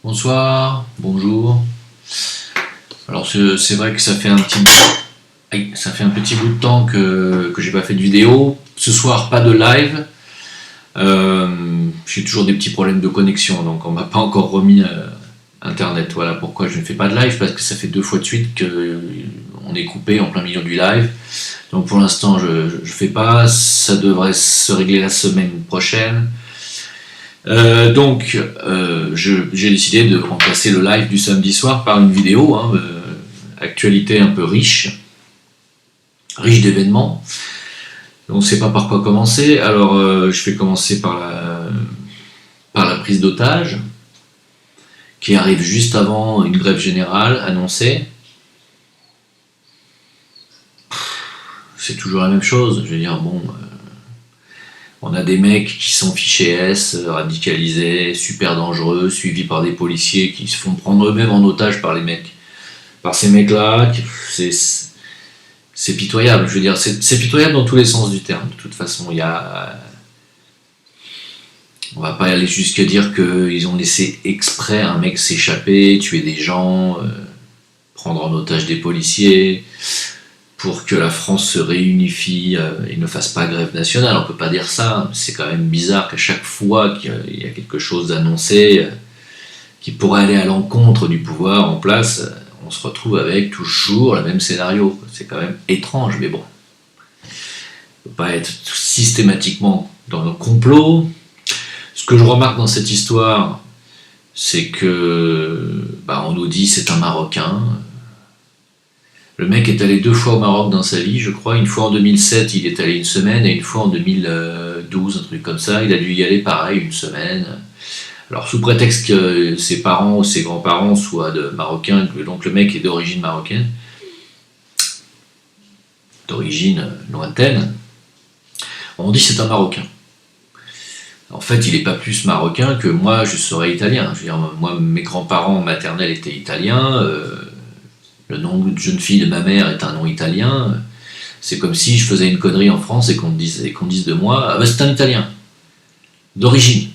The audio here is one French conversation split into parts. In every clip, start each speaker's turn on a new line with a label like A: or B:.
A: Bonsoir, bonjour. Alors c'est vrai que ça fait un petit bout de temps que j'ai pas fait de vidéo. Ce soir, pas de live. J'ai toujours des petits problèmes de connexion, donc on m'a pas encore remis Internet. Voilà pourquoi je ne fais pas de live, parce que ça fait 2 fois de suite qu'on est coupé en plein milieu du live. Donc pour l'instant, je fais pas. Ça devrait se régler la semaine prochaine. J'ai décidé de remplacer le live du samedi soir par une vidéo, actualité un peu riche d'événements. On ne sait pas par quoi commencer, alors je vais commencer par la prise d'otage, qui arrive juste avant une grève générale annoncée. C'est toujours la même chose, je veux dire, bon, on a des mecs qui sont fichés S, radicalisés, super dangereux, suivis par des policiers qui se font prendre eux-mêmes en otage par ces mecs-là. C'est pitoyable, je veux dire, c'est pitoyable dans tous les sens du terme. De toute façon, on va pas aller jusqu'à dire qu'ils ont laissé exprès un mec s'échapper, tuer des gens, prendre en otage des policiers, pour que la France se réunifie et ne fasse pas grève nationale. On peut pas dire ça, c'est quand même bizarre qu'à chaque fois qu'il y a quelque chose d'annoncé qui pourrait aller à l'encontre du pouvoir en place, on se retrouve avec toujours le même scénario. C'est quand même étrange, mais bon. On peut pas être systématiquement dans le complot. Ce que je remarque dans cette histoire, c'est que on nous dit c'est un Marocain. Le mec est allé 2 fois au Maroc dans sa vie, je crois. Une fois en 2007, il est allé une semaine, et une fois en 2012, un truc comme ça. Il a dû y aller pareil, une semaine. Alors, sous prétexte que ses parents ou ses grands-parents soient marocains, donc le mec est d'origine marocaine, d'origine lointaine, on dit c'est un Marocain. En fait, il n'est pas plus marocain que moi, je serais italien. Je veux dire, moi, mes grands-parents maternels étaient italiens. Le nom de jeune fille de ma mère est un nom italien. C'est comme si je faisais une connerie en France et qu'on dise de moi « Ah ben c'est un Italien, d'origine ».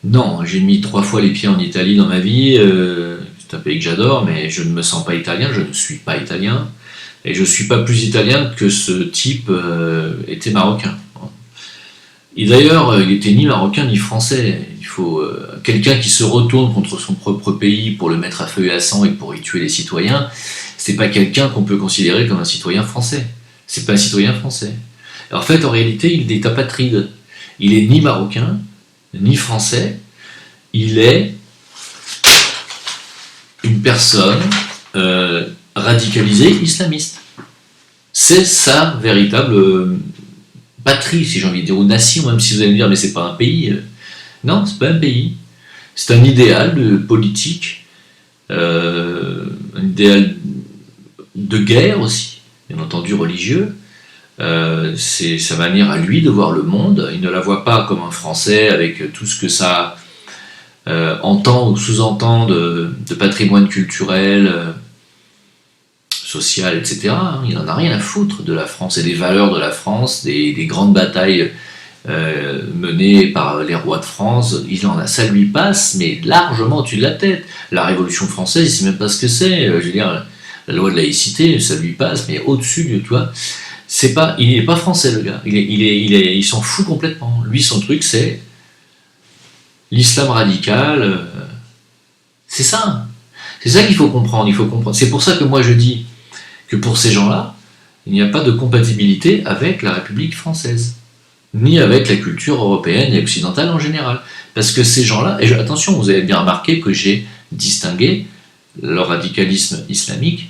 A: Non, j'ai mis 3 fois les pieds en Italie dans ma vie. C'est un pays que j'adore, mais je ne me sens pas italien, je ne suis pas italien. Et je ne suis pas plus italien que ce type était marocain. Et d'ailleurs, il était ni marocain ni français. Il faut quelqu'un qui se retourne contre son propre pays pour le mettre à feu et à sang et pour y tuer les citoyens. C'est pas quelqu'un qu'on peut considérer comme un citoyen français. C'est pas un citoyen français. En fait, en réalité, il est apatride. Il est ni marocain ni français. Il est une personne radicalisée islamiste. C'est sa véritable patrie, si j'ai envie de dire, ou nation, même si vous allez me dire, mais c'est pas un pays. Non, c'est pas un pays. C'est un idéal politique, un idéal de guerre aussi, bien entendu religieux. C'est sa manière à lui de voir le monde. Il ne la voit pas comme un Français avec tout ce que ça entend ou sous-entend de patrimoine culturel, social, etc. Il n'en a rien à foutre de la France et des valeurs de la France, des grandes batailles menées par les rois de France. Ça lui passe, mais largement au-dessus de la tête. La Révolution française, il ne sait même pas ce que c'est. Je veux dire, la loi de laïcité, ça lui passe, mais au-dessus de toi. Il n'est pas français, le gars. Il s'en fout complètement. Lui, son truc, c'est l'islam radical. C'est ça. C'est ça qu'il faut comprendre. C'est pour ça que moi je dis que pour ces gens-là, il n'y a pas de compatibilité avec la République française, ni avec la culture européenne et occidentale en général. Parce que ces gens-là, et attention, vous avez bien remarqué que j'ai distingué le radicalisme islamique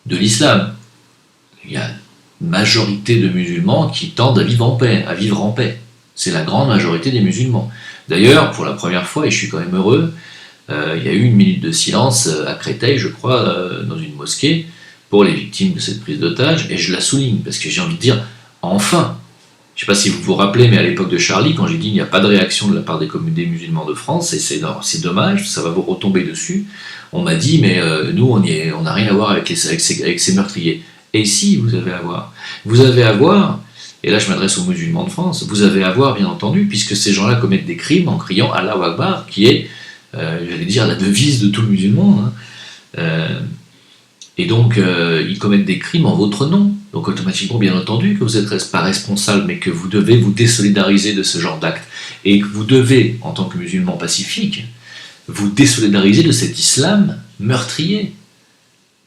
A: de l'islam. Il y a une majorité de musulmans qui tendent à vivre en paix. C'est la grande majorité des musulmans. D'ailleurs, pour la première fois, et je suis quand même heureux, il y a eu une minute de silence à Créteil, je crois, dans une mosquée, pour les victimes de cette prise d'otage, et je la souligne, parce que j'ai envie de dire, enfin, je ne sais pas si vous vous rappelez, mais à l'époque de Charlie, quand j'ai dit il n'y a pas de réaction de la part des musulmans de France, et c'est dommage, ça va vous retomber dessus, on m'a dit, mais nous, on n'a rien à voir avec ces meurtriers. Et si, vous avez à voir. Vous avez à voir, et là je m'adresse aux musulmans de France, vous avez à voir, bien entendu, puisque ces gens-là commettent des crimes en criant Allahu Akbar, qui est j'allais dire la devise de tout musulman, hein. Et donc, ils commettent des crimes en votre nom. Donc, automatiquement, bien entendu, que vous n'êtes pas responsable, mais que vous devez vous désolidariser de ce genre d'acte. Et que vous devez, en tant que musulman pacifique, vous désolidariser de cet islam meurtrier,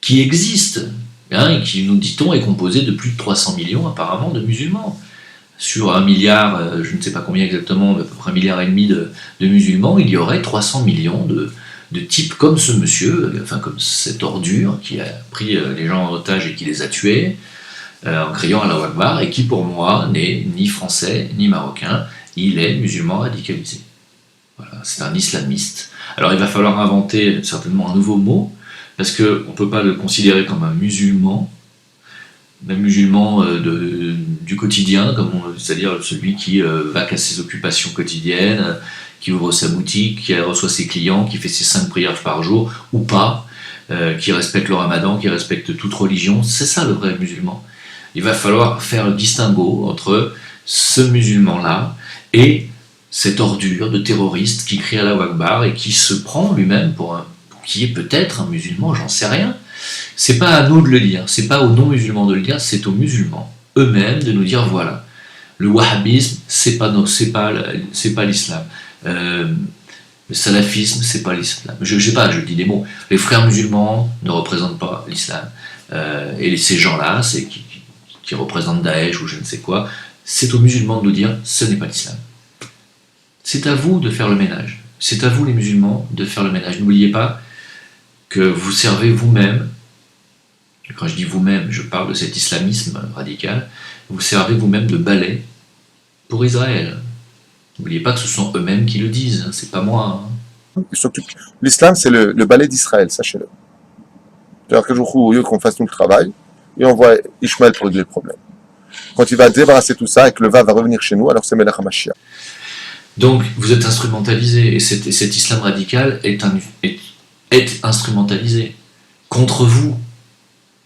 A: qui existe, hein, et qui, nous dit-on, est composé de plus de 300 millions, apparemment, de musulmans. Sur 1 milliard, je ne sais pas combien exactement, mais à peu près 1,5 milliard de musulmans, il y aurait 300 millions de types comme ce monsieur, enfin comme cette ordure qui a pris les gens en otage et qui les a tués en criant Allahu Akbar, et qui pour moi n'est ni français ni marocain, il est musulman radicalisé. Voilà, c'est un islamiste. Alors il va falloir inventer certainement un nouveau mot, parce qu'on ne peut pas le considérer comme un musulman du quotidien, c'est-à-dire celui qui va qu'à ses occupations quotidiennes, qui ouvre sa boutique, qui reçoit ses clients, qui fait ses 5 prières par jour, ou pas, qui respecte le ramadan, qui respecte toute religion. C'est ça le vrai musulman. Il va falloir faire le distinguo entre ce musulman-là et cette ordure de terroriste qui crie Allahu Akbar et qui se prend lui-même qui est peut-être un musulman, j'en sais rien. C'est pas à nous de le dire, c'est pas aux non-musulmans de le dire, c'est aux musulmans eux-mêmes de nous dire voilà, le wahhabisme, c'est pas l'islam. Le salafisme, c'est pas l'islam. Je je dis des mots. Les frères musulmans ne représentent pas l'islam. Et ces gens-là, qui représentent Daesh ou je ne sais quoi, c'est aux musulmans de nous dire ce n'est pas l'islam. C'est à vous de faire le ménage. C'est à vous les musulmans de faire le ménage. N'oubliez pas que vous servez vous-même, quand je dis vous-même, je parle de cet islamisme radical, vous servez vous-même de balai pour Israël. N'oubliez pas que ce sont eux-mêmes qui le disent, hein, c'est pas moi. Hein.
B: Et surtout, l'islam, c'est le balai d'Israël, sachez-le. C'est-à-dire qu'un jour, au lieu qu'on fasse tout le travail, et on voit Ishmaël pour régler le problème. Quand il va débarrasser tout ça et que le va revenir chez nous, alors c'est Melech HaMashiach.
A: Donc, vous êtes instrumentalisé, et cet islam radical est instrumentalisé contre vous,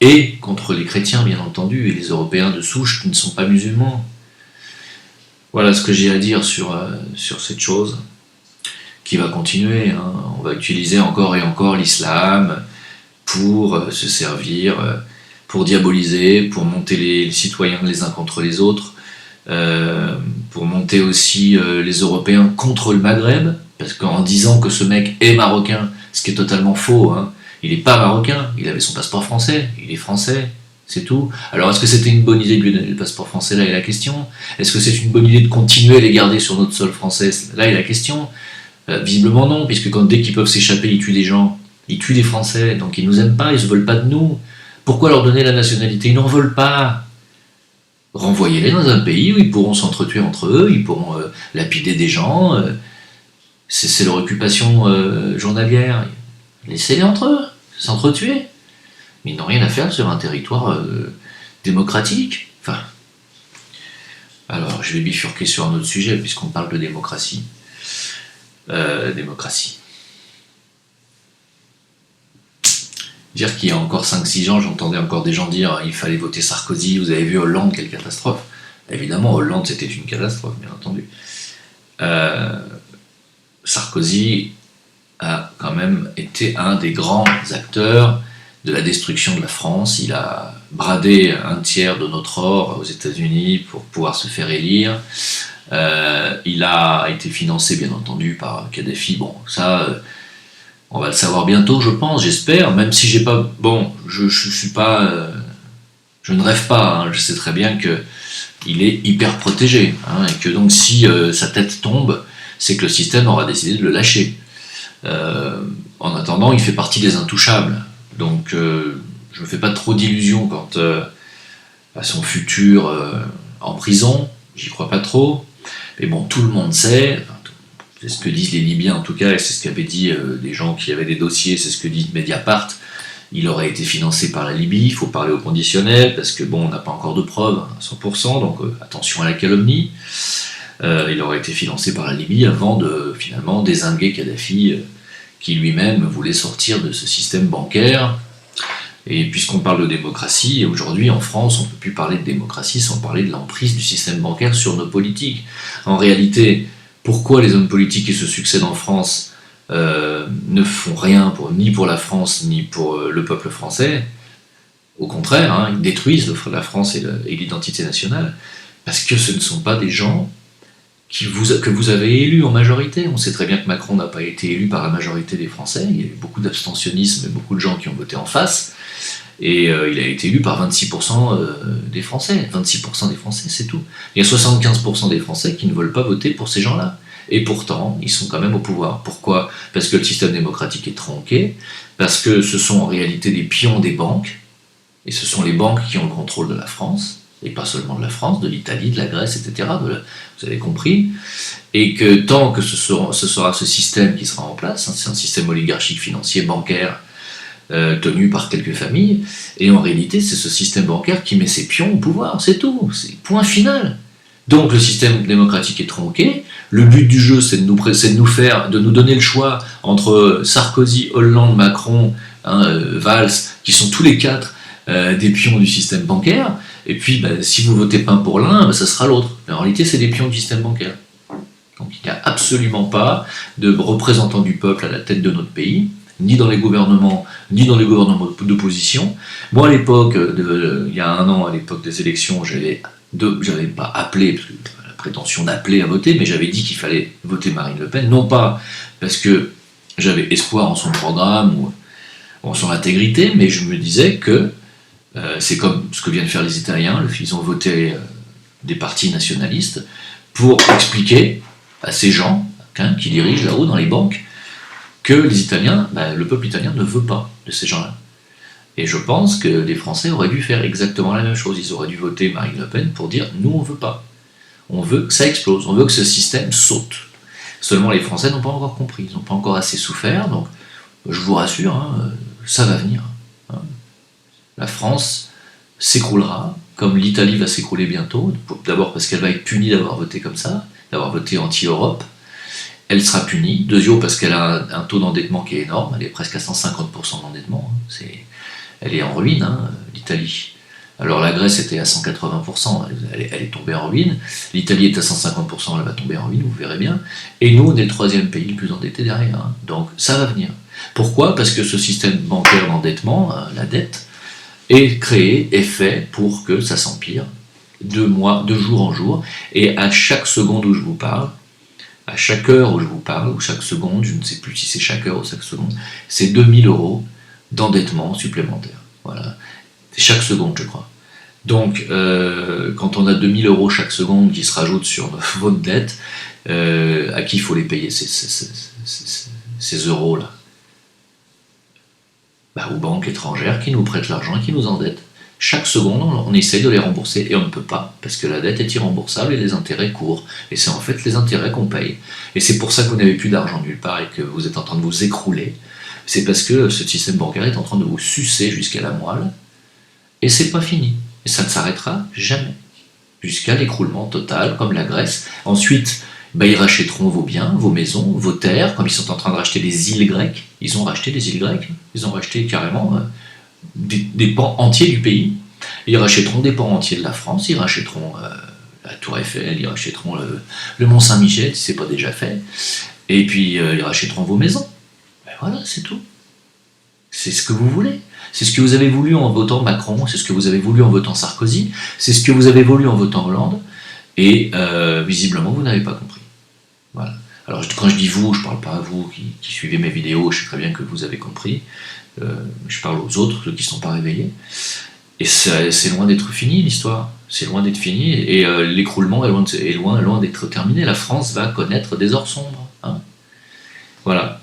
A: et contre les chrétiens, bien entendu, et les Européens de souche qui ne sont pas musulmans. Voilà ce que j'ai à dire sur cette chose, qui va continuer. Hein. On va utiliser encore et encore l'islam pour se servir, pour diaboliser, pour monter les citoyens les uns contre les autres, pour monter aussi les Européens contre le Maghreb, parce qu'en disant que ce mec est marocain, ce qui est totalement faux, hein, il n'est pas marocain, il avait son passeport français, il est français, c'est tout. Alors est-ce que c'était une bonne idée de lui donner le passeport français? Là est la question. Est-ce que c'est une bonne idée de continuer à les garder sur notre sol français? Là est la question. Visiblement non, puisque dès qu'ils peuvent s'échapper, ils tuent des gens, ils tuent des Français, donc ils nous aiment pas, ils ne veulent pas de nous. Pourquoi leur donner la nationalité? Ils n'en veulent pas. Renvoyez-les dans un pays où ils pourront s'entretuer entre eux, ils pourront lapider des gens. C'est leur occupation journalière. Laissez-les entre eux, s'entretuer. Mais ils n'ont rien à faire sur un territoire démocratique. Enfin. Alors, je vais bifurquer sur un autre sujet, puisqu'on parle de démocratie. Dire qu'il y a encore 5-6 ans, j'entendais encore des gens dire il fallait voter Sarkozy, vous avez vu Hollande, quelle catastrophe. Évidemment, Hollande, c'était une catastrophe, bien entendu. Sarkozy a quand même été un des grands acteurs de la destruction de la France. Il a bradé 1/3 de notre or aux États-Unis pour pouvoir se faire élire. Il a été financé, bien entendu, par Kadhafi. Bon, ça, on va le savoir bientôt, je pense, j'espère, même si j'ai pas... Bon, je suis pas... je ne rêve pas, hein, je sais très bien qu'il est hyper protégé, hein, et que donc si sa tête tombe, c'est que le système aura décidé de le lâcher. En attendant, il fait partie des intouchables. Donc, je ne me fais pas trop d'illusions quant à son futur en prison. J'y crois pas trop. Mais bon, tout le monde sait, c'est ce que disent les Libyens en tout cas, et c'est ce qu'avaient dit des gens qui avaient des dossiers, c'est ce que dit Mediapart. Il aurait été financé par la Libye, il faut parler au conditionnel, parce que bon, on n'a pas encore de preuves à 100%, donc attention à la calomnie. Il aurait été financé par la Libye avant de finalement dézinguer Kadhafi, qui lui-même voulait sortir de ce système bancaire. Et puisqu'on parle de démocratie, aujourd'hui en France, on ne peut plus parler de démocratie sans parler de l'emprise du système bancaire sur nos politiques. En réalité, pourquoi les hommes politiques qui se succèdent en France ne font rien ni pour la France, ni pour le peuple français. Au contraire, hein, ils détruisent la France et l'identité nationale, parce que ce ne sont pas des gens que vous avez élus en majorité. On sait très bien que Macron n'a pas été élu par la majorité des Français, il y a eu beaucoup d'abstentionnisme et beaucoup de gens qui ont voté en face, et il a été élu par 26% des Français. 26% des Français, c'est tout. Il y a 75% des Français qui ne veulent pas voter pour ces gens-là. Et pourtant, ils sont quand même au pouvoir. Pourquoi ? Parce que le système démocratique est tronqué, parce que ce sont en réalité des pions des banques, et ce sont les banques qui ont le contrôle de la France, et pas seulement de la France, de l'Italie, de la Grèce, etc. Vous avez compris. Et que tant que ce sera ce système qui sera en place, hein, c'est un système oligarchique financier bancaire tenu par quelques familles, et en réalité c'est ce système bancaire qui met ses pions au pouvoir, c'est tout, c'est point final. Donc le système démocratique est tronqué, le but du jeu c'est de nous donner le choix entre Sarkozy, Hollande, Macron, hein, Valls, qui sont tous les quatre des pions du système bancaire, et puis si vous votez pas pour l'un, ça sera l'autre. Mais en réalité c'est des pions du système bancaire. Donc il n'y a absolument pas de représentants du peuple à la tête de notre pays, ni dans les gouvernements d'opposition. Moi, à l'époque, il y a un an, à l'époque des élections, j'avais pas appelé, parce que la prétention d'appeler à voter, mais j'avais dit qu'il fallait voter Marine Le Pen, non pas parce que j'avais espoir en son programme ou en son intégrité, mais je me disais que c'est comme ce que viennent faire les Italiens, ils ont voté des partis nationalistes pour expliquer à ces gens qui dirigent là-haut dans les banques que les Italiens, le peuple italien ne veut pas de ces gens-là. Et je pense que les Français auraient dû faire exactement la même chose. Ils auraient dû voter Marine Le Pen pour dire « nous, on ne veut pas. On veut que ça explose. On veut que ce système saute. » Seulement, les Français n'ont pas encore compris. Ils n'ont pas encore assez souffert. Donc, je vous rassure, hein, ça va venir. Hein. La France s'écroulera, comme l'Italie va s'écrouler bientôt. D'abord parce qu'elle va être punie d'avoir voté comme ça, d'avoir voté anti-Europe. Elle sera punie, deuxièmement parce qu'elle a un taux d'endettement qui est énorme, elle est presque à 150% d'endettement, hein. Elle est en ruine, hein, l'Italie. Alors la Grèce était à 180%, elle est tombée en ruine, l'Italie est à 150%, elle va tomber en ruine, vous verrez bien, et nous on est le troisième pays le plus endetté derrière, hein. Donc ça va venir. Pourquoi ? Parce que ce système bancaire d'endettement, la dette, est créé, est fait pour que ça s'empire de jour en jour, et à chaque seconde où je vous parle, à chaque heure où je vous parle, ou chaque seconde, je ne sais plus si c'est chaque heure ou chaque seconde, c'est 2000 € d'endettement supplémentaire. Voilà. C'est chaque seconde, je crois. Donc, quand on a 2000 € chaque seconde qui se rajoutent sur votre dette, à qui il faut les payer ces euros-là ? Aux banques étrangères qui nous prêtent l'argent et qui nous endettent. Chaque seconde, on essaye de les rembourser et on ne peut pas, parce que la dette est irremboursable et les intérêts courent. Et c'est en fait les intérêts qu'on paye. Et c'est pour ça que vous n'avez plus d'argent nulle part et que vous êtes en train de vous écrouler. C'est parce que ce système bancaire est en train de vous sucer jusqu'à la moelle. Et c'est pas fini. Et ça ne s'arrêtera jamais. Jusqu'à l'écroulement total, comme la Grèce. Ensuite, ils rachèteront vos biens, vos maisons, vos terres, comme ils sont en train de racheter les îles grecques. Ils ont racheté les îles grecques. Ils ont racheté carrément des pans entiers du pays. Ils rachèteront des pans entiers de la France, ils rachèteront la Tour Eiffel, ils rachèteront le Mont Saint-Michel, si ce n'est pas déjà fait, et puis ils rachèteront vos maisons. Voilà, c'est tout. C'est ce que vous voulez. C'est ce que vous avez voulu en votant Macron, c'est ce que vous avez voulu en votant Sarkozy, c'est ce que vous avez voulu en votant Hollande, et visiblement vous n'avez pas compris. Voilà. Alors quand je dis vous, je ne parle pas à vous qui suivez mes vidéos, je sais très bien que vous avez compris. Je parle aux autres, ceux qui ne sont pas réveillés. Et c'est loin d'être fini l'histoire. C'est loin d'être fini et l'écroulement est loin d'être terminé. La France va connaître des heures sombres. Hein. Voilà.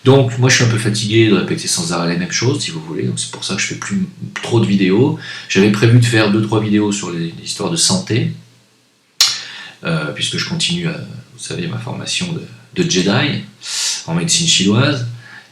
A: Donc moi je suis un peu fatigué de répéter sans arrêt les mêmes choses, si vous voulez. Donc c'est pour ça que je fais plus trop de vidéos. J'avais prévu de faire 2-3 vidéos sur les histoires de santé, puisque je continue, vous savez, ma formation de Jedi en médecine chinoise.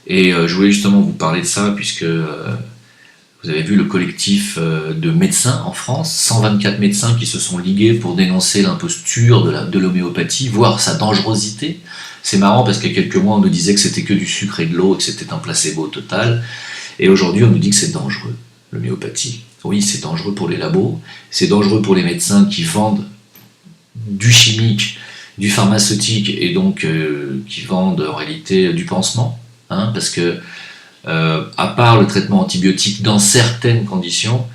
A: Et je voulais justement vous parler de ça, puisque vous avez vu le collectif de médecins en France, 124 médecins qui se sont ligués pour dénoncer l'imposture de l'homéopathie, voire sa dangerosité. C'est marrant parce qu'il y a quelques mois, on nous disait que c'était que du sucre et de l'eau, et que c'était un placebo total. Et aujourd'hui, on nous dit que c'est dangereux, l'homéopathie. Oui, c'est dangereux pour les labos, c'est dangereux pour les médecins qui vendent du chimique, du pharmaceutique et donc qui vendent en réalité du pansement, hein, parce que à part le traitement antibiotique dans certaines conditions,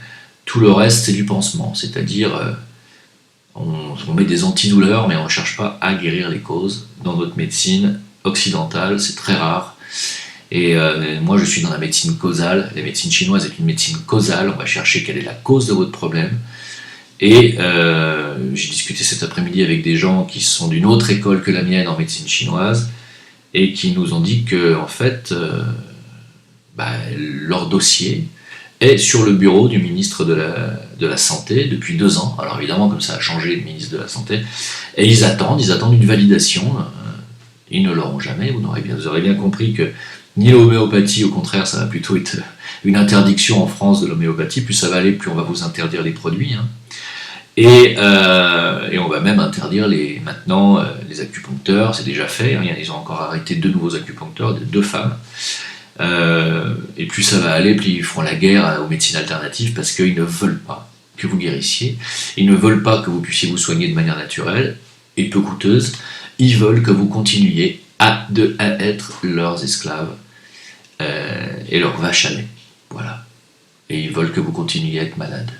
A: tout le reste c'est du pansement, c'est-à-dire on met des antidouleurs mais on ne cherche pas à guérir les causes. Dans notre médecine occidentale, c'est très rare. Et moi je suis dans la médecine causale, la médecine chinoise est une médecine causale, on va chercher quelle est la cause de votre problème. Et j'ai discuté cet après-midi avec des gens qui sont d'une autre école que la mienne en médecine chinoise et qui nous ont dit que en fait leur dossier est sur le bureau du ministre de la Santé depuis 2 ans. Alors évidemment, comme ça a changé le ministre de la Santé, et ils attendent une validation. Ils ne l'auront jamais. Vous aurez bien compris que ni l'homéopathie, au contraire, ça va plutôt être une interdiction en France de l'homéopathie. Plus ça va aller, plus on va vous interdire les produits. Hein. Et on va même interdire maintenant les acupuncteurs, c'est déjà fait. Hein. Ils ont encore arrêté 2 nouveaux acupuncteurs, 2 femmes. Et plus ça va aller, plus ils feront la guerre aux médecines alternatives parce qu'ils ne veulent pas que vous guérissiez, ils ne veulent pas que vous puissiez vous soigner de manière naturelle et peu coûteuse, ils veulent que vous continuiez à être leurs esclaves et leurs vaches à lait. Voilà. Et ils veulent que vous continuiez à être malade.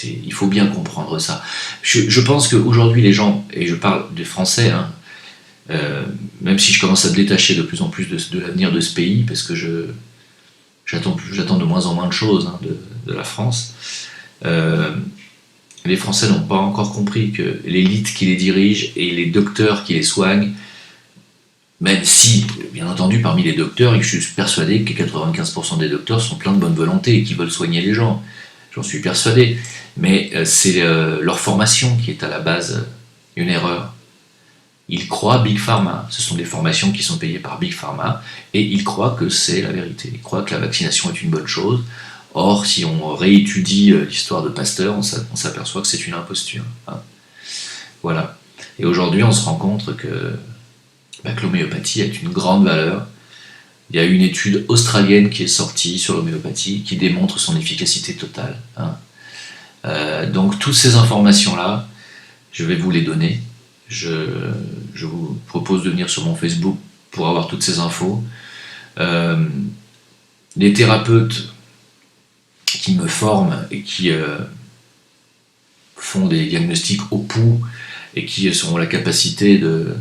A: Il faut bien comprendre ça. Je pense qu'aujourd'hui les gens, et je parle des Français, hein, même si je commence à me détacher de plus en plus de l'avenir de ce pays, parce que j'attends de moins en moins de choses hein, de la France, les Français n'ont pas encore compris que l'élite qui les dirige et les docteurs qui les soignent, même si, bien entendu, parmi les docteurs, je suis persuadé que 95% des docteurs sont pleins de bonne volonté et qui veulent soigner les gens. J'en suis persuadé. Mais c'est leur formation qui est à la base une erreur. Ils croient Big Pharma, ce sont des formations qui sont payées par Big Pharma, et ils croient que c'est la vérité. Ils croient que la vaccination est une bonne chose. Or, si on réétudie l'histoire de Pasteur, on s'aperçoit que c'est une imposture. Hein. Voilà. Et aujourd'hui, on se rend compte que l'homéopathie a une grande valeur. Il y a une étude australienne qui est sortie sur l'homéopathie qui démontre son efficacité totale. Hein. Donc, toutes ces informations-là, je vais vous les donner. Je vous propose de venir sur mon Facebook pour avoir toutes ces infos. Les thérapeutes qui me forment et qui font des diagnostics au pouls et qui auront la capacité de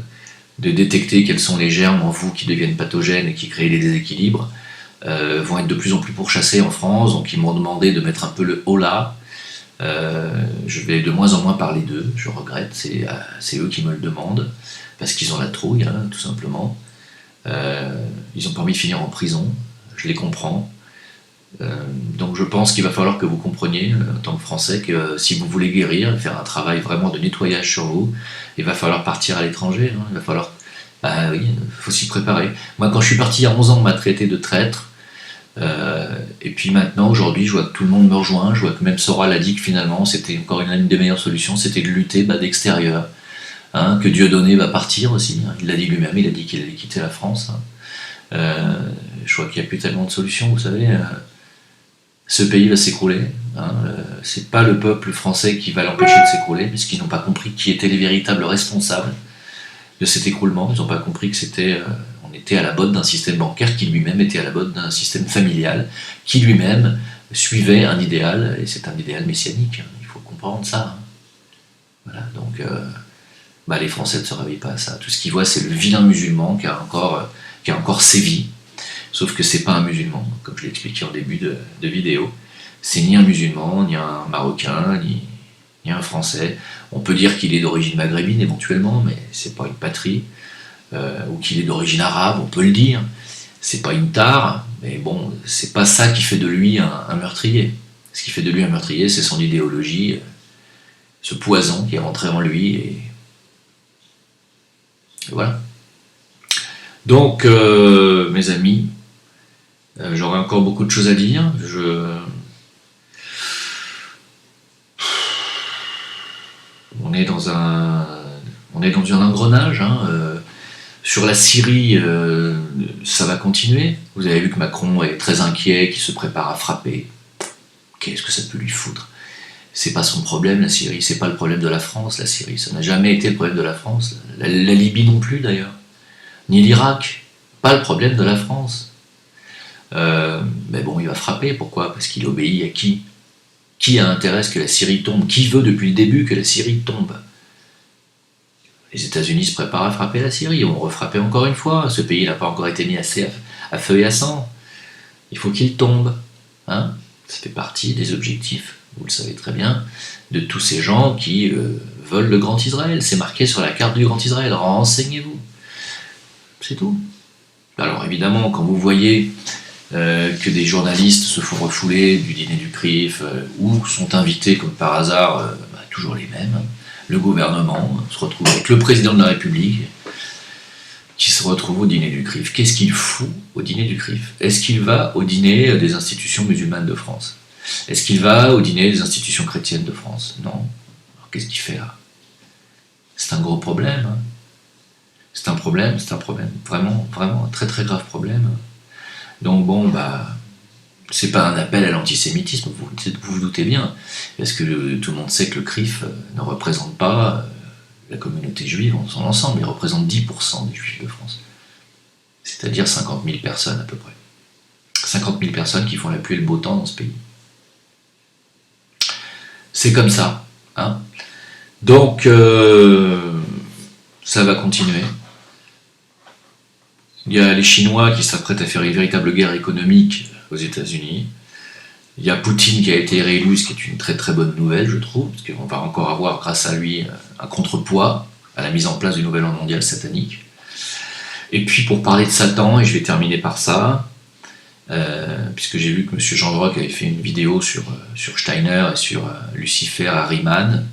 A: détecter quels sont les germes en vous qui deviennent pathogènes et qui créent des déséquilibres, vont être de plus en plus pourchassés en France. Donc ils m'ont demandé de mettre un peu le haut là. Je vais de moins en moins parler d'eux, je regrette, c'est eux qui me le demandent, parce qu'ils ont la trouille, hein, tout simplement. Ils ont pas envie de finir en prison, je les comprends. Donc je pense qu'il va falloir que vous compreniez, en tant que Français, que si vous voulez guérir, faire un travail vraiment de nettoyage sur vous, il va falloir partir à l'étranger, hein, il va falloir... oui, il faut s'y préparer. Moi, quand je suis parti il y a 11 ans, on m'a traité de traître. Et puis maintenant, aujourd'hui, je vois que tout le monde me rejoint, je vois que même Soral a dit que finalement, c'était encore une des meilleures solutions, c'était de lutter d'extérieur. Hein, que Dieudonné va partir aussi, hein, il l'a dit lui-même, il a dit qu'il allait quitter la France. Hein. Je crois qu'il n'y a plus tellement de solutions, vous savez. Ce pays va s'écrouler. Hein, c'est pas le peuple français qui va l'empêcher de s'écrouler, puisqu'ils n'ont pas compris qui étaient les véritables responsables de cet écroulement. Ils n'ont pas compris que on était à la botte d'un système bancaire qui lui-même était à la botte d'un système familial, qui lui-même suivait un idéal, et c'est un idéal messianique. Hein, il faut comprendre ça. Hein. Voilà, donc les Français ne se réveillent pas à ça. Tout ce qu'ils voient, c'est le vilain musulman qui a encore sévi. Sauf que c'est pas un musulman, comme je l'ai expliqué en début de vidéo. C'est ni un musulman, ni un Marocain, ni un Français. On peut dire qu'il est d'origine maghrébine éventuellement, mais c'est pas une patrie. Ou qu'il est d'origine arabe, on peut le dire. C'est pas une tare, mais bon, c'est pas ça qui fait de lui un meurtrier. Ce qui fait de lui un meurtrier, c'est son idéologie, ce poison qui est rentré en lui, et voilà. Donc, mes amis, j'aurais encore beaucoup de choses à dire. On est dans un engrenage. Hein. Sur la Syrie, ça va continuer. Vous avez vu que Macron est très inquiet, qu'il se prépare à frapper. Qu'est-ce que ça peut lui foutre ? C'est pas son problème, la Syrie, c'est pas le problème de la France, la Syrie, ça n'a jamais été le problème de la France, la Libye non plus d'ailleurs, ni l'Irak, pas le problème de la France. Mais bon, il va frapper, pourquoi? Parce qu'il obéit à qui? Qui a intérêt à ce que la Syrie tombe? Qui veut depuis le début que la Syrie tombe? Les États-Unis se préparent à frapper la Syrie, ils vont refrapper encore une fois, ce pays n'a pas encore été mis assez à feu et à sang. Il faut qu'il tombe, hein? Ça fait partie des objectifs, vous le savez très bien, de tous ces gens qui veulent le Grand Israël. C'est marqué sur la carte du Grand Israël, renseignez-vous. C'est tout. Alors évidemment, quand vous voyez que des journalistes se font refouler du dîner du CRIF, ou sont invités comme par hasard, toujours les mêmes, le gouvernement se retrouve avec le président de la République, qui se retrouve au dîner du CRIF. Qu'est-ce qu'il fout au dîner du CRIF? Est-ce qu'il va au dîner des institutions musulmanes de France? Est-ce qu'il va au dîner des institutions chrétiennes de France? Non. Alors qu'est-ce qu'il fait là? C'est un gros problème. Hein. C'est un problème, vraiment, vraiment un très très grave problème. Donc bon, c'est pas un appel à l'antisémitisme, vous vous doutez bien, parce que tout le monde sait que le CRIF ne représente pas la communauté juive en son ensemble, il représente 10% des juifs de France. C'est-à-dire 50 000 personnes à peu près. 50 000 personnes qui font la pluie et le beau temps dans ce pays. C'est comme ça. Hein. Donc, ça va continuer. Il y a les Chinois qui s'apprêtent à faire une véritable guerre économique aux États-Unis. Il y a Poutine qui a été réélu, ce qui est une très très bonne nouvelle, je trouve, parce qu'on va encore avoir, grâce à lui, un contrepoids à la mise en place du nouvel ordre mondial satanique. Et puis pour parler de Satan, et je vais terminer par ça, puisque j'ai vu que M. Jean Droc avait fait une vidéo sur Steiner et sur Lucifer Harriman.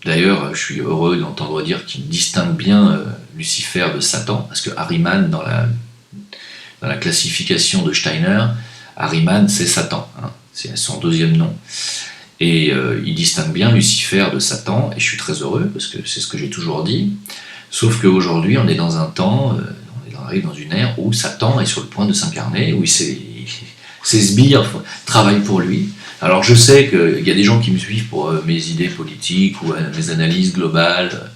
A: D'ailleurs, je suis heureux d'entendre dire qu'il distingue bien Lucifer de Satan, parce que Harriman, dans la classification de Steiner, Harriman, c'est Satan, hein, c'est son deuxième nom. Et il distingue bien Lucifer de Satan, et je suis très heureux, parce que c'est ce que j'ai toujours dit, sauf qu'aujourd'hui, on est dans un temps, on arrive dans une ère où Satan est sur le point de s'incarner, où ses sbires travaillent pour lui. Alors je sais qu'il y a des gens qui me suivent pour mes idées politiques ou mes analyses globales,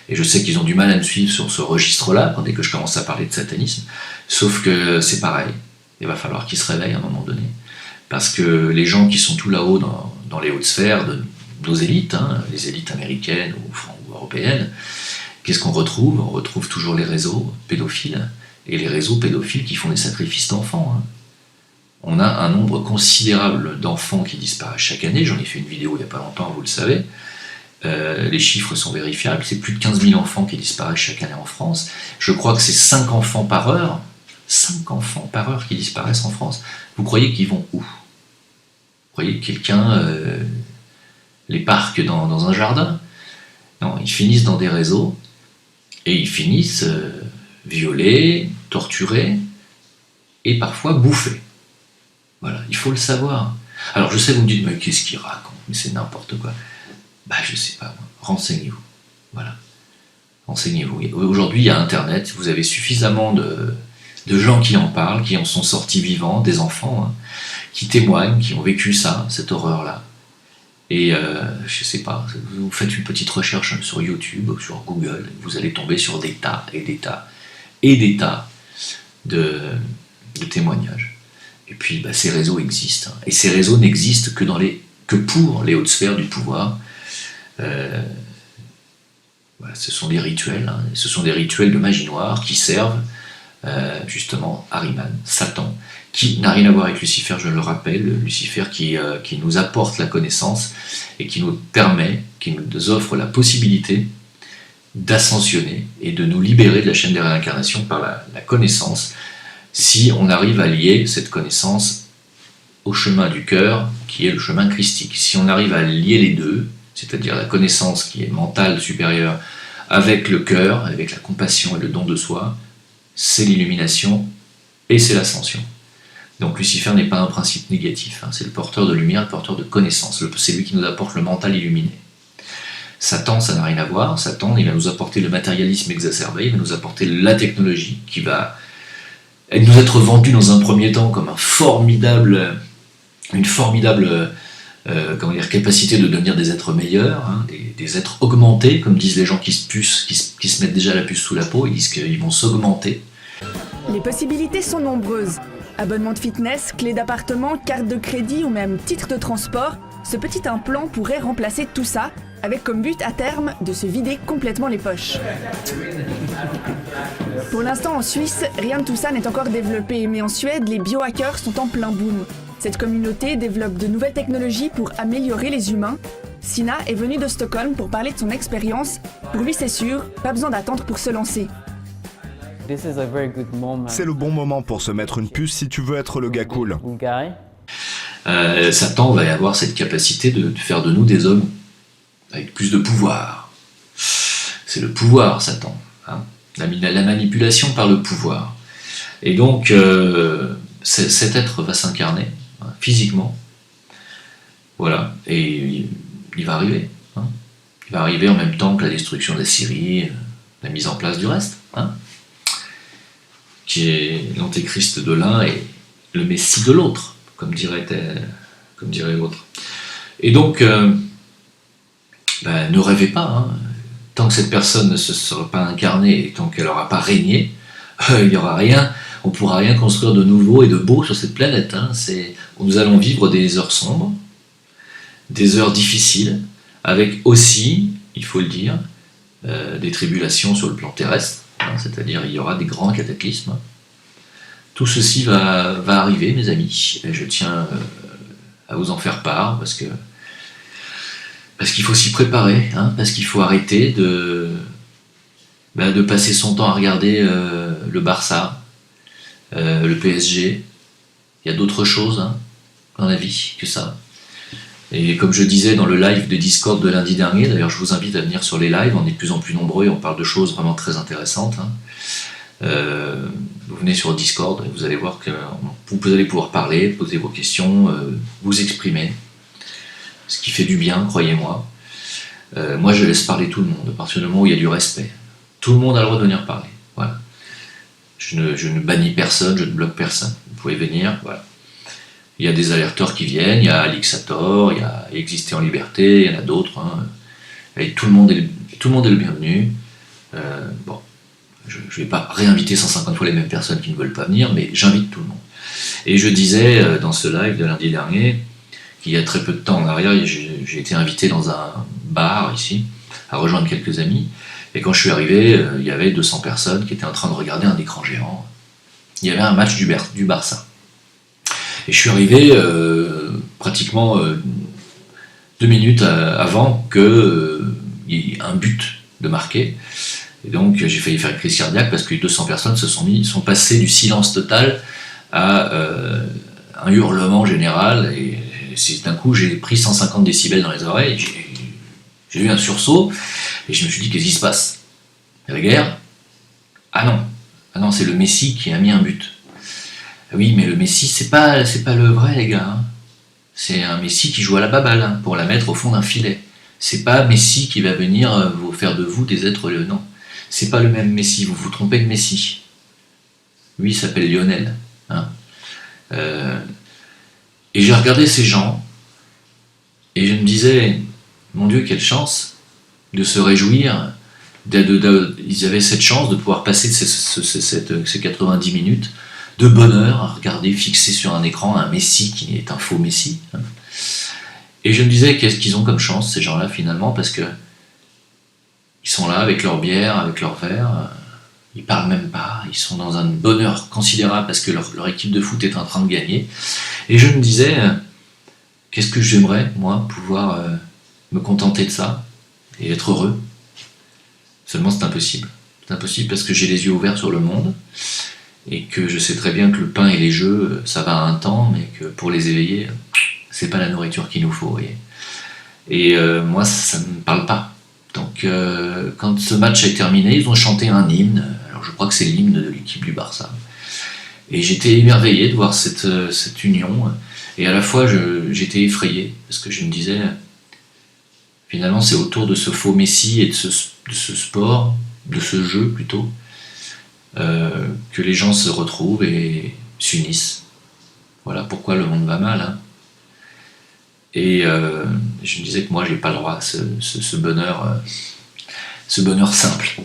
A: et je sais qu'ils ont du mal à me suivre sur ce registre-là, dès que je commence à parler de satanisme, sauf que c'est pareil, il va falloir qu'ils se réveillent à un moment donné, parce que les gens qui sont tout là-haut dans les hautes sphères de nos élites, hein, les élites américaines ou européennes, qu'est-ce qu'on retrouve? On retrouve toujours les réseaux pédophiles, et les réseaux pédophiles qui font des sacrifices d'enfants. Hein. On a un nombre considérable d'enfants qui disparaissent chaque année, j'en ai fait une vidéo il n'y a pas longtemps, vous le savez, les chiffres sont vérifiables, c'est plus de 15 000 enfants qui disparaissent chaque année en France, je crois que c'est 5 enfants par heure, 5 enfants par heure qui disparaissent en France. Vous croyez qu'ils vont où? Vous croyez que quelqu'un les parque dans un jardin? Non, ils finissent dans des réseaux, et ils finissent violés, torturés, et parfois bouffés. Voilà, il faut le savoir. Alors je sais, vous me dites, mais qu'est-ce qu'il raconte? Mais c'est n'importe quoi. Je sais pas, renseignez-vous. Voilà. Renseignez-vous. Aujourd'hui, il y a Internet, vous avez suffisamment de gens qui en parlent, qui en sont sortis vivants, des enfants, hein, qui témoignent, qui ont vécu ça, cette horreur-là. Et je sais pas, vous faites une petite recherche sur YouTube ou sur Google, vous allez tomber sur des tas et des tas et des tas de témoignages. Et puis ces réseaux existent, hein. Et ces réseaux n'existent que pour les hautes sphères du pouvoir. Voilà, ce sont des rituels, hein. Ce sont des rituels de magie noire qui servent justement Harriman, Satan, qui n'a rien à voir avec Lucifer, je le rappelle, Lucifer qui nous apporte la connaissance et qui nous permet, qui nous offre la possibilité d'ascensionner et de nous libérer de la chaîne des réincarnations par la connaissance, si on arrive à lier cette connaissance au chemin du cœur, qui est le chemin christique. Si on arrive à lier les deux, c'est-à-dire la connaissance qui est mentale supérieure avec le cœur, avec la compassion et le don de soi, c'est l'illumination et c'est l'ascension. Donc Lucifer n'est pas un principe négatif, hein, c'est le porteur de lumière, le porteur de connaissance, c'est lui qui nous apporte le mental illuminé. Satan, ça n'a rien à voir. Satan, il va nous apporter le matérialisme exacerbé, il va nous apporter la technologie qui va nous être vendue dans un premier temps comme une formidable comment dire, capacité de devenir des êtres meilleurs, hein, des êtres augmentés, comme disent les gens qui se mettent déjà la puce sous la peau, ils disent qu'ils vont s'augmenter.
C: Les possibilités sont nombreuses. Abonnement de fitness, clé d'appartement, carte de crédit ou même titre de transport, ce petit implant pourrait remplacer tout ça, avec comme but à terme de se vider complètement les poches. Pour l'instant en Suisse, rien de tout ça n'est encore développé, mais en Suède, les biohackers sont en plein boom. Cette communauté développe de nouvelles technologies pour améliorer les humains. Sina est venue de Stockholm pour parler de son expérience. Pour lui, c'est sûr, pas besoin d'attendre pour se lancer.
D: C'est le bon moment pour se mettre une puce si tu veux être le gars cool.
A: Satan va avoir cette capacité de faire de nous des hommes avec plus de pouvoir. C'est le pouvoir, Satan. Hein, la manipulation par le pouvoir. Et donc, cet être va s'incarner, hein, physiquement. Voilà. Et il va arriver. Hein. Il va arriver en même temps que la destruction de la Syrie, la mise en place du reste. Hein, qui est l'antéchrist de l'un et le messie de l'autre, comme dirait l'autre. Et donc, ne rêvez pas, hein. Tant que cette personne ne se sera pas incarnée et tant qu'elle n'aura pas régné, il n'y aura rien, on ne pourra rien construire de nouveau et de beau sur cette planète. Hein. Nous allons vivre des heures sombres, des heures difficiles, avec aussi, il faut le dire, des tribulations sur le plan terrestre. C'est-à-dire il y aura des grands cataclysmes. Tout ceci va arriver, mes amis, et je tiens à vous en faire part, parce qu'il faut s'y préparer, hein, parce qu'il faut arrêter de passer son temps à regarder le Barça, le PSG. Il y a d'autres choses, hein, dans la vie que ça. Et comme je disais dans le live de Discord de lundi dernier, d'ailleurs je vous invite à venir sur les lives, on est de plus en plus nombreux et on parle de choses vraiment très intéressantes. Hein. Vous venez sur Discord et vous allez voir que vous allez pouvoir parler, poser vos questions, vous exprimer. Ce qui fait du bien, croyez-moi. Moi je laisse parler tout le monde, à partir du moment où il y a du respect. Tout le monde a le droit de venir parler. Voilà. Je ne bannis personne, je ne bloque personne. Vous pouvez venir, voilà. Il y a des alerteurs qui viennent, il y a Alixator, il y a Exister en liberté, il y en a d'autres. Hein. Et tout le monde est le bienvenu. Bon, je ne vais pas réinviter 150 fois les mêmes personnes qui ne veulent pas venir, mais j'invite tout le monde. Et je disais dans ce live de lundi dernier qu'il y a très peu de temps en arrière, j'ai été invité dans un bar ici, à rejoindre quelques amis. Et quand je suis arrivé, il y avait 200 personnes qui étaient en train de regarder un écran géant. Il y avait un match du Barça. Et je suis arrivé pratiquement 2 minutes avant qu'il y ait un but de marquer. Et donc j'ai failli faire une crise cardiaque parce que 200 personnes sont passées du silence total à un hurlement général. Et d'un coup j'ai pris 150 décibels dans les oreilles. J'ai eu un sursaut et je me suis dit, qu'est-ce qui se passe? La guerre? Ah non, c'est le Messie qui a mis un but. Oui, mais le Messie, c'est pas le vrai, les gars. Hein. C'est un Messie qui joue à la baballe, hein, pour la mettre au fond d'un filet. C'est pas Messie qui va venir vous faire de vous des êtres... Non, c'est pas le même Messie, vous vous trompez de Messie. Lui, il s'appelle Lionel. Hein. Et j'ai regardé ces gens, et je me disais, mon Dieu, quelle chance de se réjouir. Ils avaient cette chance de pouvoir passer ces 90 minutes de bonheur à regarder fixé sur un écran un Messie qui est un faux Messie. Hein. Et je me disais, qu'est-ce qu'ils ont comme chance, ces gens-là, finalement, parce que ils sont là avec leur bière, avec leur verre, ils parlent même pas, ils sont dans un bonheur considérable parce que leur équipe de foot est en train de gagner. Et je me disais, qu'est-ce que j'aimerais, moi, pouvoir me contenter de ça et être heureux. Seulement, c'est impossible. C'est impossible parce que j'ai les yeux ouverts sur le monde et que je sais très bien que le pain et les jeux, ça va à un temps, mais que pour les éveiller, c'est pas la nourriture qu'il nous faut, vous voyez. Et moi, ça ne me parle pas. Donc, quand ce match est terminé, ils ont chanté un hymne. Alors, je crois que c'est l'hymne de l'équipe du Barça. Et j'étais émerveillé de voir cette union. Et à la fois, j'étais effrayé, parce que je me disais, finalement, c'est autour de ce faux Messie et de ce sport, de ce jeu plutôt, que les gens se retrouvent et s'unissent. Voilà pourquoi le monde va mal. Hein. Et je me disais que moi, j'ai pas le droit à ce bonheur simple.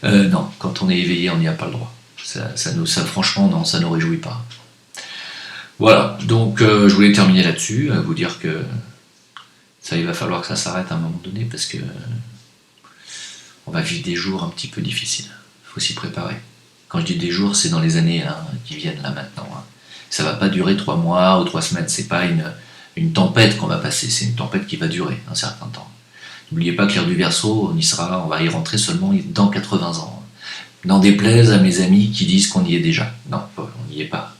A: Non, quand on est éveillé, on n'y a pas le droit. Ça, franchement, non, ça ne nous réjouit pas. Voilà, donc je voulais terminer là-dessus, vous dire que ça, il va falloir que ça s'arrête à un moment donné, parce que on va vivre des jours un petit peu difficiles. Il faut s'y préparer. Quand je dis des jours, c'est dans les années qui viennent là maintenant. Ça va pas durer 3 mois ou 3 semaines, c'est pas une tempête qu'on va passer, c'est une tempête qui va durer un certain temps. N'oubliez pas que l'ère du Verseau, on va y rentrer seulement dans 80 ans. N'en déplaise à mes amis qui disent qu'on y est déjà. Non, on n'y est pas.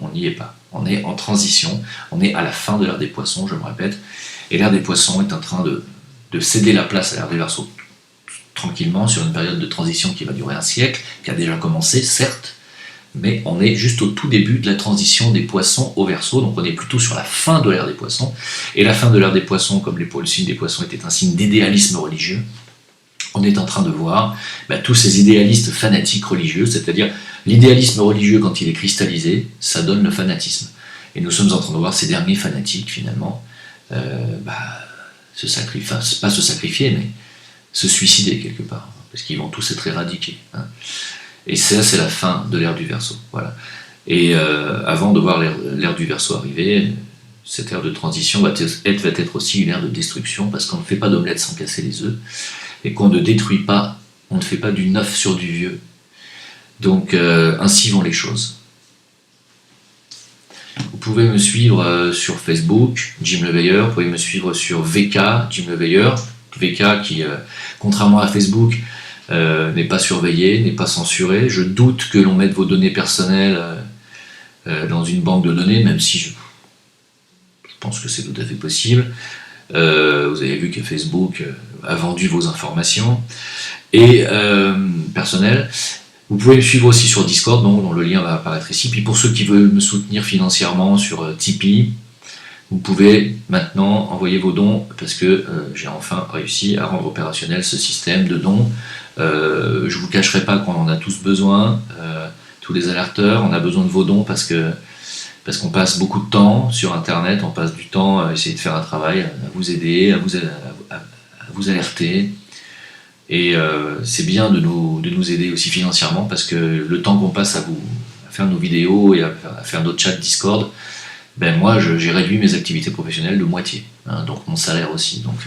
A: On n'y est pas. On est en transition, on est à la fin de l'ère des poissons, je me répète, et l'ère des poissons est en train de céder la place à l'ère des Verseaux tranquillement sur une période de transition qui va durer un siècle, qui a déjà commencé, certes, mais on est juste au tout début de la transition des poissons au Verseau, donc on est plutôt sur la fin de l'ère des poissons, et la fin de l'ère des poissons, comme le signe des poissons était un signe d'idéalisme religieux, on est en train de voir tous ces idéalistes fanatiques religieux, c'est-à-dire l'idéalisme religieux, quand il est cristallisé, ça donne le fanatisme. Et nous sommes en train de voir ces derniers fanatiques, finalement, se sacrifier, enfin, pas se sacrifier, mais se suicider quelque part, parce qu'ils vont tous être éradiqués. Et ça, c'est la fin de l'ère du Verseau. Voilà. Et avant de voir l'ère du Verseau arriver, cette ère de transition va être aussi une ère de destruction, parce qu'on ne fait pas d'omelette sans casser les œufs, et qu'on ne détruit pas, on ne fait pas du neuf sur du vieux. Donc ainsi vont les choses. Vous pouvez me suivre sur Facebook, Jim Le Veilleur, vous pouvez me suivre sur VK, Jim Le Veilleur, VK qui, contrairement à Facebook, n'est pas surveillé, n'est pas censuré. Je doute que l'on mette vos données personnelles dans une banque de données, même si je pense que c'est tout à fait possible. Vous avez vu que Facebook a vendu vos informations et personnelles. Vous pouvez me suivre aussi sur Discord, dont le lien va apparaître ici. Puis pour ceux qui veulent me soutenir financièrement sur Tipeee, vous pouvez maintenant envoyer vos dons, parce que j'ai enfin réussi à rendre opérationnel ce système de dons. Je ne vous cacherai pas qu'on en a tous besoin, tous les alerteurs, on a besoin de vos dons parce qu'on passe beaucoup de temps sur Internet, on passe du temps à essayer de faire un travail, à vous aider, à vous alerter. Et c'est bien de nous aider aussi financièrement, parce que le temps qu'on passe à faire nos vidéos et à faire notre chat Discord, moi j'ai réduit mes activités professionnelles de moitié, donc mon salaire aussi. Donc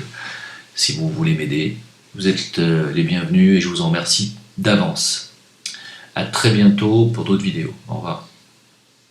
A: si vous voulez m'aider, vous êtes les bienvenus et je vous en remercie d'avance. A très bientôt pour d'autres vidéos. Au revoir.